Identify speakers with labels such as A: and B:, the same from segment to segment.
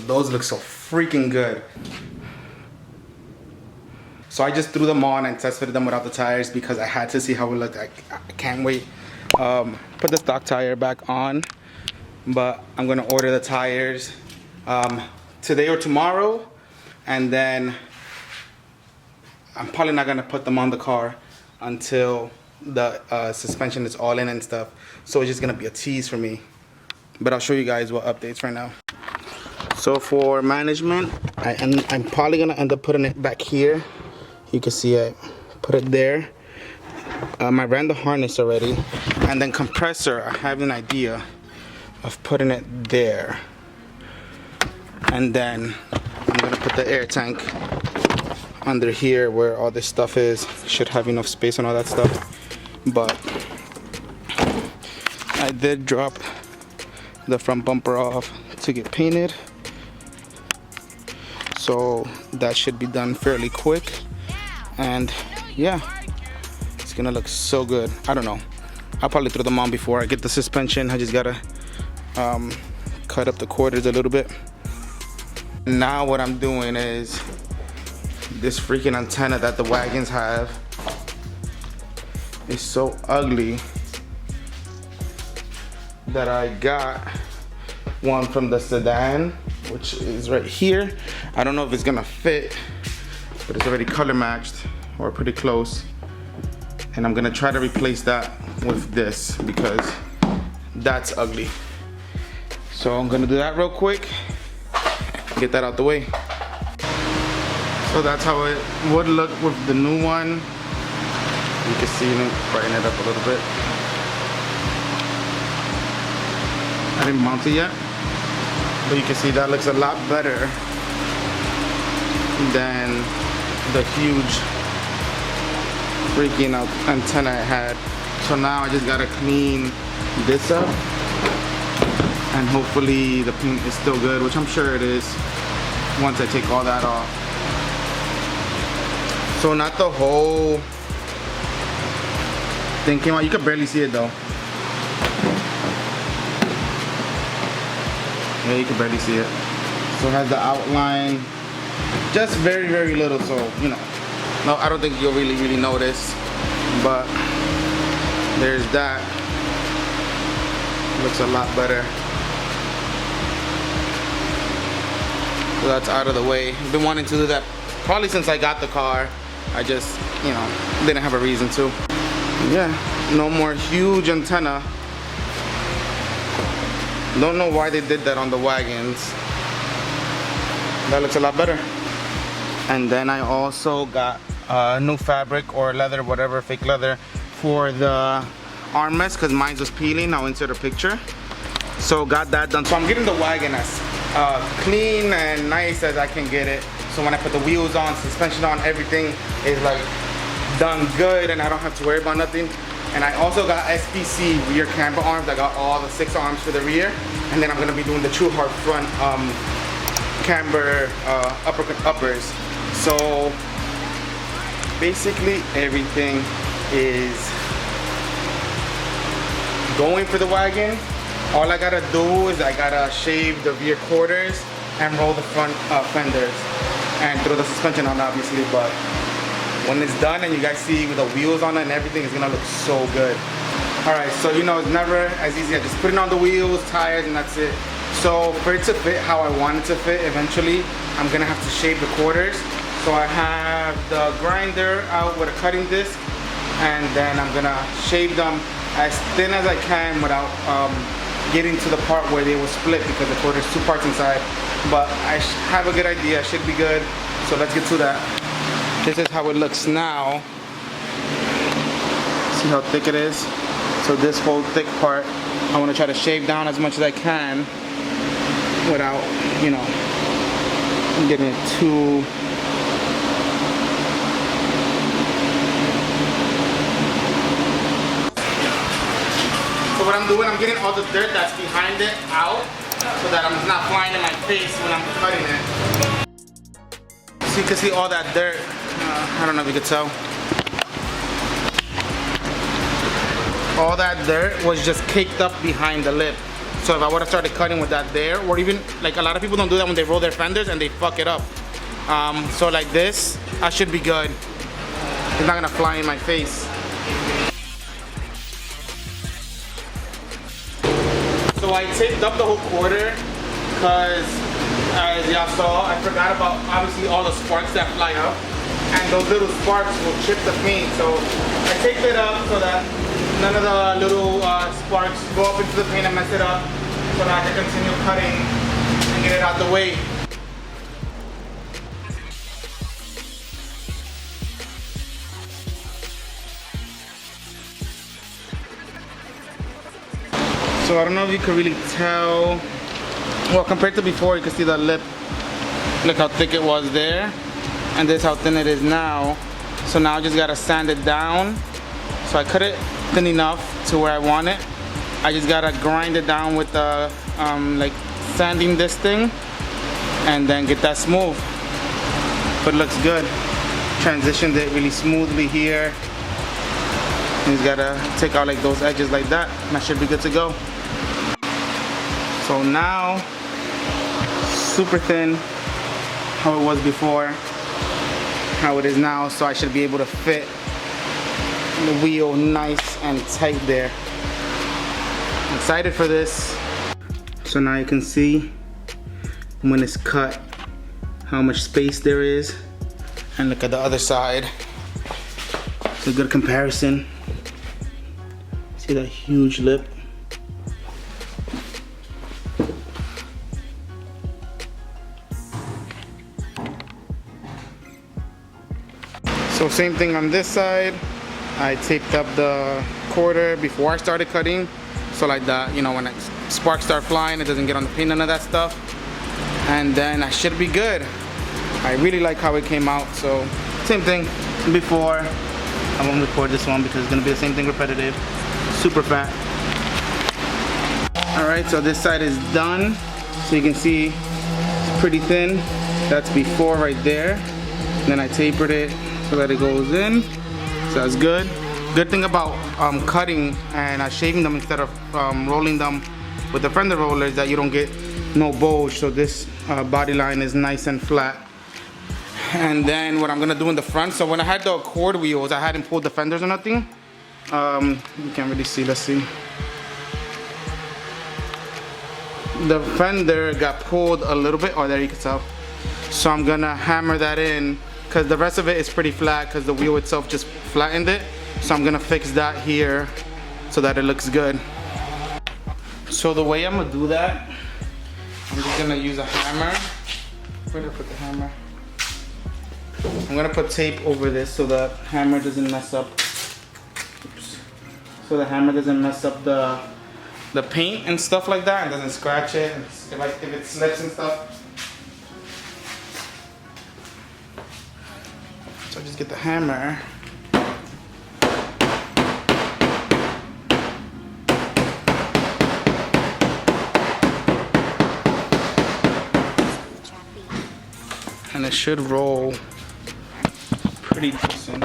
A: those look so freaking good. So I just threw them on and tested them without the tires because I had to see how it looked. I can't wait. Put the stock tire back on, but I'm gonna order the tires today or tomorrow, and then I'm probably not gonna put them on the car until the suspension is all in and stuff. So it's just gonna be a tease for me. But I'll show you guys what updates right now. So for management, I'm probably gonna end up putting it back here. You can see I put it there. I ran the harness already. And then compressor, I have an idea of putting it there. And then I'm gonna put the air tank under here where all this stuff is. Should have enough space and all that stuff. But I did drop the front bumper off to get painted. So that should be done fairly quick. And yeah, it's gonna look so good. I don't know, I'll probably throw them on before I get the suspension. I just gotta cut up the quarters a little bit. Now what I'm doing is this freaking antenna that the wagons have is so ugly that I got one from the sedan, which is right here. I don't know if it's gonna fit, but it's already color matched or pretty close. And I'm gonna try to replace that with this because that's ugly. So I'm gonna do that real quick, get that out the way. So that's how it would look with the new one. You can see it, brighten it up a little bit. I didn't mount it yet, but you can see that looks a lot better than the huge freaking antenna I had. So now I just gotta clean this up, and hopefully the paint is still good, which I'm sure it is once I take all that off. So not the whole thing came out. You can barely see it though. Yeah, you can barely see it. So it has the outline, just very, very little. So, you know, no, I don't think you'll really notice, but there's that. Looks a lot better. So that's out of the way. I've been wanting to do that probably since I got the car. I just, you know, didn't have a reason to. Yeah, no more huge antenna. Don't know why they did that on the wagons. That looks a lot better. And then I also got new fabric or leather, whatever, fake leather for the armrest because mine was peeling. I'll insert a picture. So got that done. So I'm getting the wagon as clean and nice as I can get it. So when I put the wheels on, suspension on, everything is like done good and I don't have to worry about nothing. And I also got SPC rear camber arms. I got all the 6 arms for the rear. And then I'm gonna be doing the True Heart front camber uppers. So basically everything is going for the wagon. All I gotta do is I gotta shave the rear quarters and roll the front fenders and throw the suspension on, obviously. But when it's done and you guys see with the wheels on it and everything, it's gonna look so good. All right, so you know it's never as easy as just putting on the wheels, tires, and that's it. So for it to fit how I want it to fit eventually, I'm gonna have to shave the quarters. So I have the grinder out with a cutting disc, and then I'm gonna shave them as thin as I can without getting to the part where they will split because the quarter's 2 parts inside. But I have a good idea, should be good. So let's get to that. This is how it looks now. See how thick it is? So this whole thick part, I want to try to shave down as much as I can without, you know, getting it too... So what I'm doing, I'm getting all the dirt that's behind it out so that it's not flying in my face when I'm cutting it. So you can see all that dirt. I don't know if you could tell. All that dirt was just caked up behind the lip. So if I would have started cutting with that there, or even like a lot of people don't do that when they roll their fenders and they fuck it up. So like this, I should be good. It's not gonna fly in my face. So I taped up the whole quarter because as y'all saw, I forgot about obviously all the sparks that fly up, and those little sparks will chip the paint. So I taped it up so that none of the little sparks go up into the paint and mess it up, so that I can continue cutting and get it out the way. So I don't know if you can really tell. Well, compared to before, you can see the lip. Look how thick it was there, and this how thin it is now. So now I just gotta sand it down. So I cut it thin enough to where I want it. I just gotta grind it down with the like sanding this thing, and then get that smooth. But it looks good. Transitioned it really smoothly here. You just gotta take out like those edges like that, and that should be good to go. So now, super thin, how it was before, how it is now, so I should be able to fit the wheel nice and tight there. I'm excited for this. So now you can see when it's cut how much space there is, and look at the other side. It's a good comparison. See that huge lip? So same thing on this side. I taped up the quarter before I started cutting. So like that, you know, when sparks start flying, it doesn't get on the paint, none of that stuff. And then I should be good. I really like how it came out. So same thing before. I won't record this one because it's gonna be the same thing repetitive. Super fat. All right, so this side is done. So you can see it's pretty thin. That's before right there. And then I tapered it so that it goes in. So that's good. Good thing about cutting and shaving them instead of rolling them with the fender roller is that you don't get no bulge. So this body line is nice and flat. And then what I'm gonna do in the front, so when I had the cord wheels, I hadn't pulled the fenders or nothing. You can't really see, let's see. The fender got pulled a little bit, oh there you can tell. So I'm gonna hammer that in because the rest of it is pretty flat because the wheel itself just flattened it. So I'm gonna fix that here so that it looks good. So the way I'm gonna do that, I'm just gonna use a hammer. Where did I put the hammer? I'm gonna put tape over this so the hammer doesn't mess up. Oops. So the hammer doesn't mess up the paint and stuff like that, and doesn't scratch it if it slips and stuff. So I just get the hammer. And it should roll pretty decent.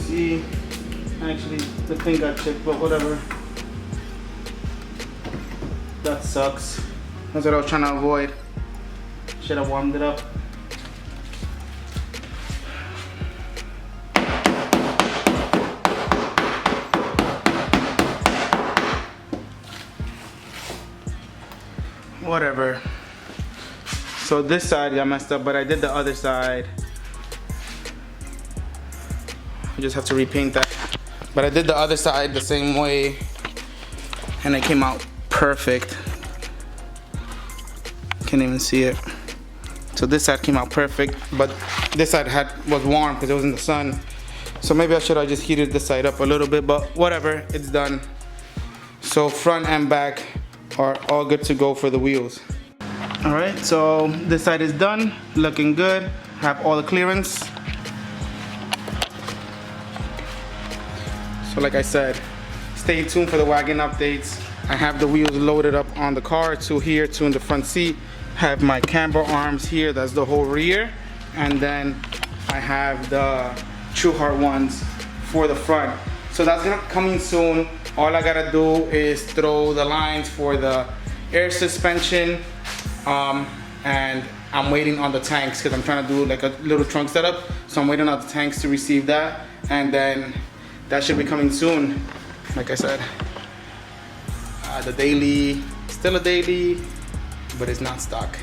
A: See, actually the thing got chipped, but whatever. That sucks. That's what I was trying to avoid. Should have warmed it up. Whatever. So this side got messed up, but I did the other side. I just have to repaint that. But I did the other side the same way and it came out perfect. Can't even see it. So this side came out perfect, but this side was warm because it was in the sun. So maybe I should have just heated this side up a little bit, but whatever, it's done. So front and back are all good to go for the wheels. All right, so this side is done, looking good. Have all the clearance. So like I said, stay tuned for the wagon updates. I have the wheels loaded up on the car, two here, two in the front seat. Have my camber arms here, that's the whole rear. And then I have the True Heart ones for the front. So that's gonna coming soon. All I gotta do is throw the lines for the air suspension. And I'm waiting on the tanks because I'm trying to do like a little trunk setup. So I'm waiting on the tanks to receive that. And then that should be coming soon. Like I said, the daily, still a daily, but it's not stock.